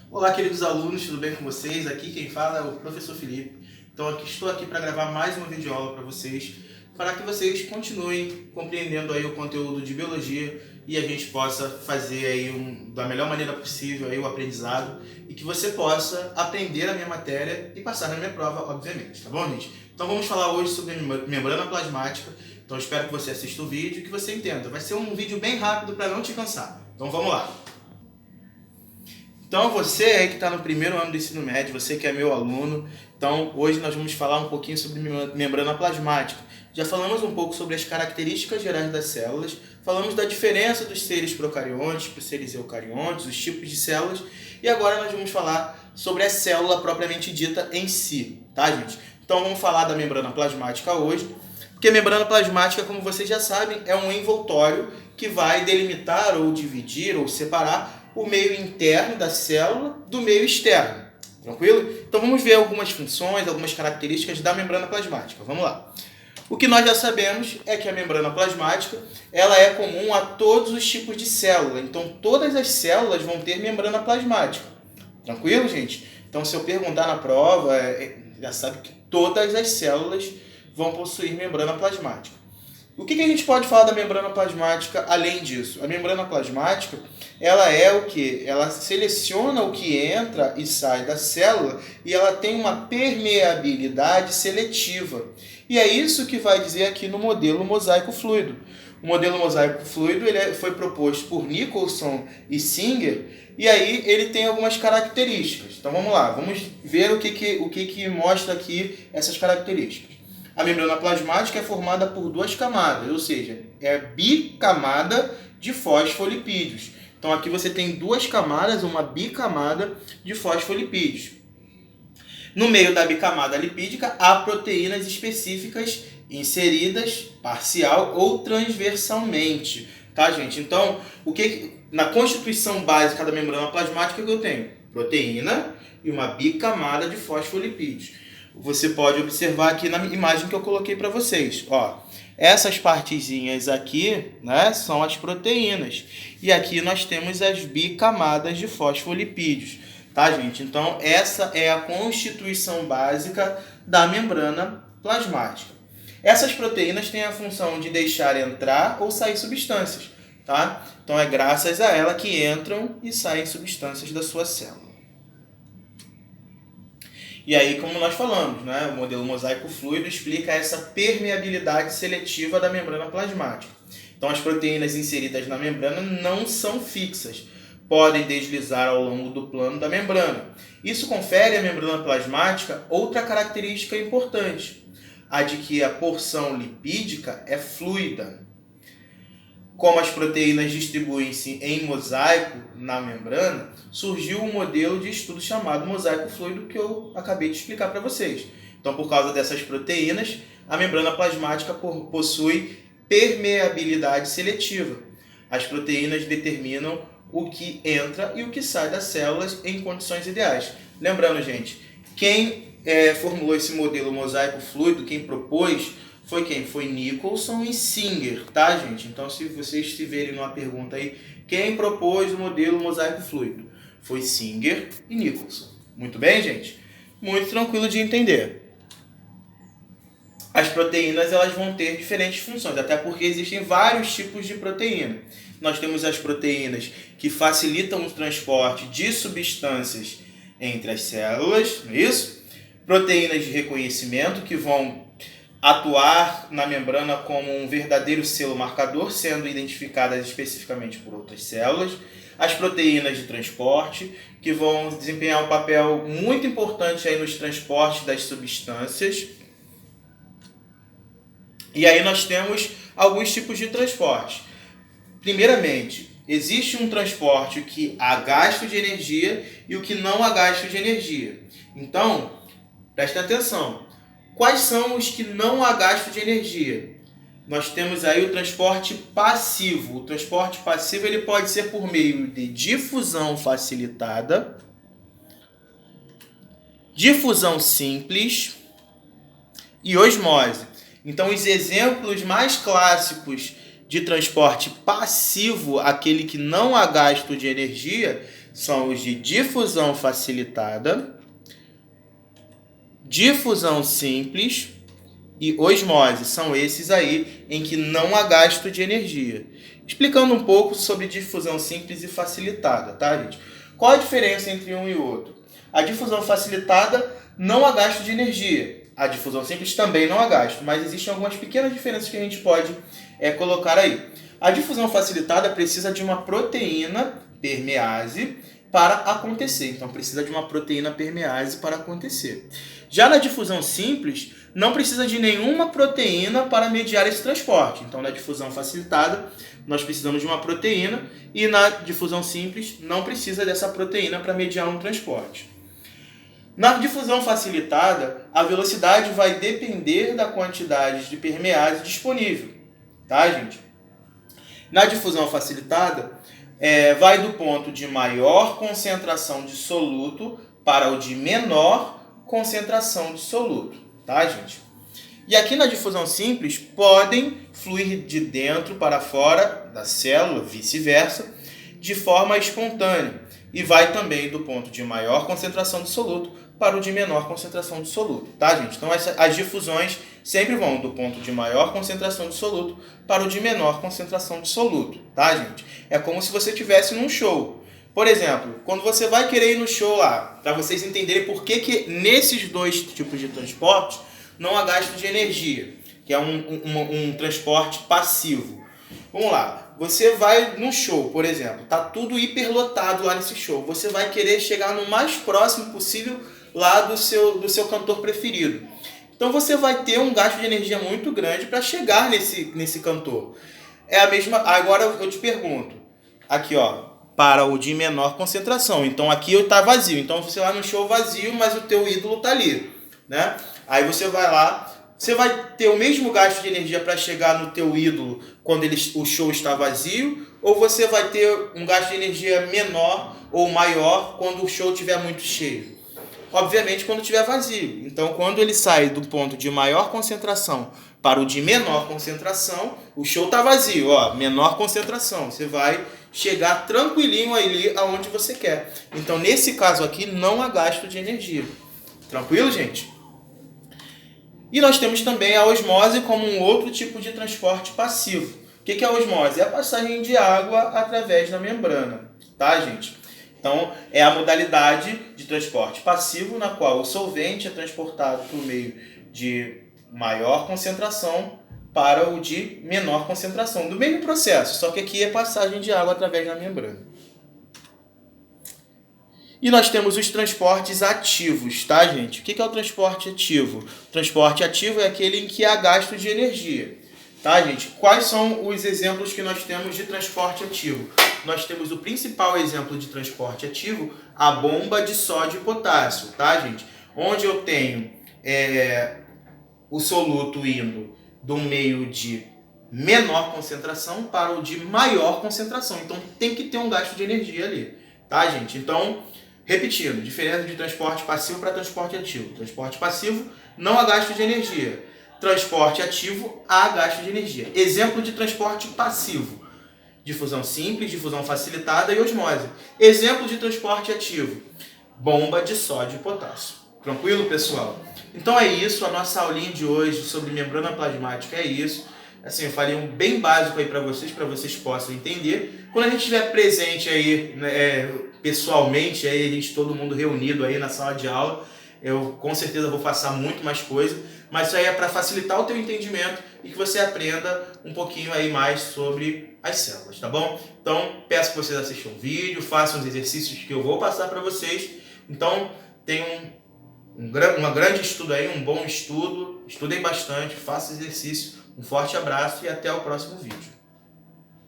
Olá, queridos alunos, tudo bem com vocês? Aqui quem fala é o professor Felipe. Então, estou aqui para gravar mais uma videoaula para vocês, para que vocês continuem compreendendo aí o conteúdo de biologia e a gente possa fazer aí da melhor maneira possível aí o aprendizado e que você possa aprender a minha matéria e passar na minha prova, obviamente, tá bom, gente? Então, vamos falar hoje sobre membrana plasmática. Então, espero que você assista o vídeo e que você entenda. Vai ser um vídeo bem rápido para não te cansar. Então, vamos lá. Então, você aí que está no primeiro ano do ensino médio, você que é meu aluno, então hoje nós vamos falar um pouquinho sobre membrana plasmática. Já falamos um pouco sobre as características gerais das células, falamos da diferença dos seres procariontes para os seres eucariontes, os tipos de células, e agora nós vamos falar sobre a célula propriamente dita em si, tá, gente? Então vamos falar da membrana plasmática hoje, porque a membrana plasmática, como vocês já sabem, é um envoltório que vai delimitar ou dividir ou separar o meio interno da célula do meio externo, tranquilo? Então vamos ver algumas funções, algumas características da membrana plasmática. Vamos lá. O que nós já sabemos é que a membrana plasmática ela é comum a todos os tipos de célula. Então todas as células vão ter membrana plasmática. Tranquilo, gente? Então se eu perguntar na prova, já sabe que todas as células vão possuir membrana plasmática. O que a gente pode falar da membrana plasmática além disso? A membrana plasmática, ela é o que? Ela seleciona o que entra e sai da célula e ela tem uma permeabilidade seletiva. E é isso que vai dizer aqui no modelo mosaico fluido. O modelo mosaico fluido foi proposto por Nicholson e Singer, e aí ele tem algumas características. Então vamos lá, vamos ver o que mostra aqui essas características. A membrana plasmática é formada por duas camadas, ou seja, é bicamada de fosfolipídios. Então aqui você tem duas camadas, uma bicamada de fosfolipídios. No meio da bicamada lipídica há proteínas específicas inseridas parcial ou transversalmente, tá, gente? Então, na constituição básica da membrana plasmática que eu tenho? Proteína e uma bicamada de fosfolipídios. Você pode observar aqui na imagem que eu coloquei para vocês. Ó, essas partezinhas aqui, né, são as proteínas. E aqui nós temos as bicamadas de fosfolipídios. Tá, gente? Então, essa é a constituição básica da membrana plasmática. Essas proteínas têm a função de deixar entrar ou sair substâncias. Tá? Então, é graças a ela que entram e saem substâncias da sua célula. E aí, como nós falamos, né, o modelo mosaico fluido explica essa permeabilidade seletiva da membrana plasmática. Então, as proteínas inseridas na membrana não são fixas, podem deslizar ao longo do plano da membrana. Isso confere à membrana plasmática outra característica importante, a de que a porção lipídica é fluida. Como as proteínas distribuem-se em mosaico na membrana, surgiu um modelo de estudo chamado mosaico fluido que eu acabei de explicar para vocês. Então, por causa dessas proteínas, a membrana plasmática possui permeabilidade seletiva. As proteínas determinam o que entra e o que sai das células em condições ideais. Lembrando, gente, quem formulou esse modelo mosaico fluido, quem propôs, foi quem? Foi Nicholson e Singer, tá, gente? Então, se vocês tiverem uma pergunta aí, quem propôs o modelo mosaico fluido? Foi Singer e Nicholson. Muito bem, gente? Muito tranquilo de entender. As proteínas elas vão ter diferentes funções, até porque existem vários tipos de proteína. Nós temos as proteínas que facilitam o transporte de substâncias entre as células, não é isso? Proteínas de reconhecimento que vão atuar na membrana como um verdadeiro selo marcador, sendo identificadas especificamente por outras células. As proteínas de transporte, que vão desempenhar um papel muito importante aí nos transportes das substâncias. E aí nós temos alguns tipos de transporte. Primeiramente, existe um transporte que há gasto de energia e o que não há gasto de energia. Então, presta atenção. Quais são os que não há gasto de energia? Nós temos aí o transporte passivo. O transporte passivo ele pode ser por meio de difusão facilitada, difusão simples e osmose. Então, os exemplos mais clássicos de transporte passivo, aquele que não há gasto de energia, são os de difusão facilitada, difusão simples e osmose. São esses aí em que não há gasto de energia. Explicando um pouco sobre difusão simples e facilitada, tá, gente? Qual a diferença entre um e outro? A difusão facilitada não há gasto de energia. A difusão simples também não há gasto, mas existem algumas pequenas diferenças que a gente pode colocar aí. A difusão facilitada precisa de uma proteína permease para acontecer. Então, precisa de uma proteína permease para acontecer. Já na difusão simples, não precisa de nenhuma proteína para mediar esse transporte. Então, na difusão facilitada, nós precisamos de uma proteína e na difusão simples, não precisa dessa proteína para mediar um transporte. Na difusão facilitada, a velocidade vai depender da quantidade de permease disponível, tá, gente? Na difusão facilitada, vai do ponto de maior concentração de soluto para o de menor concentração de soluto, tá, gente? E aqui na difusão simples, podem fluir de dentro para fora da célula, vice-versa, de forma espontânea. E vai também do ponto de maior concentração de soluto para o de menor concentração de soluto, tá, gente? Então, as difusões sempre vão do ponto de maior concentração de soluto para o de menor concentração de soluto, tá, gente? É como se você estivesse num show. Por exemplo, quando você vai querer ir no show lá, para vocês entenderem por que nesses dois tipos de transporte não há gasto de energia, que é um transporte passivo. Vamos lá, você vai num show, por exemplo, tá tudo hiperlotado lá nesse show. Você vai querer chegar no mais próximo possível lá do seu cantor preferido. Então você vai ter um gasto de energia muito grande para chegar nesse cantor. É a mesma. Agora eu te pergunto, aqui ó, para o de menor concentração. Então aqui está vazio. Então você vai no show vazio, mas o teu ídolo tá ali, né? Aí você vai lá, você vai ter o mesmo gasto de energia para chegar no teu ídolo quando o show está vazio, ou você vai ter um gasto de energia menor ou maior quando o show estiver muito cheio? Obviamente quando estiver vazio. Então quando ele sai do ponto de maior concentração para o de menor concentração, o show está vazio, ó, menor concentração. Você vai chegar tranquilinho ali aonde você quer. Então nesse caso aqui não há gasto de energia. Tranquilo, gente? E nós temos também a osmose como um outro tipo de transporte passivo. O que é a osmose? É a passagem de água através da membrana, tá, gente? Então, é a modalidade de transporte passivo na qual o solvente é transportado por meio de maior concentração para o de menor concentração. Do mesmo processo, só que aqui é passagem de água através da membrana. E nós temos os transportes ativos, tá, gente? O que é o transporte ativo? O transporte ativo é aquele em que há gasto de energia, tá, gente? Quais são os exemplos que nós temos de transporte ativo? Nós temos o principal exemplo de transporte ativo, a bomba de sódio e potássio, tá, gente? Onde eu tenho o soluto indo do meio de menor concentração para o de maior concentração. Então, tem que ter um gasto de energia ali, tá, gente? Então, repetindo, diferença de transporte passivo para transporte ativo. Transporte passivo, não há gasto de energia. Transporte ativo, há gasto de energia. Exemplo de transporte passivo: difusão simples, difusão facilitada e osmose. Exemplo de transporte ativo: bomba de sódio e potássio. Tranquilo, pessoal? Então é isso, a nossa aulinha de hoje sobre membrana plasmática é isso. Assim, eu falei um bem básico aí para vocês possam entender. Quando a gente estiver presente aí, né, pessoalmente, aí, a gente, todo mundo reunido aí na sala de aula, eu com certeza vou passar muito mais coisa, mas isso aí é para facilitar o teu entendimento e que você aprenda um pouquinho aí mais sobre as células, tá bom? Então, peço que vocês assistam o vídeo, façam os exercícios que eu vou passar para vocês. Então, tenham um grande estudo aí, um bom estudo, estudem bastante, façam exercício. Um forte abraço e até o próximo vídeo.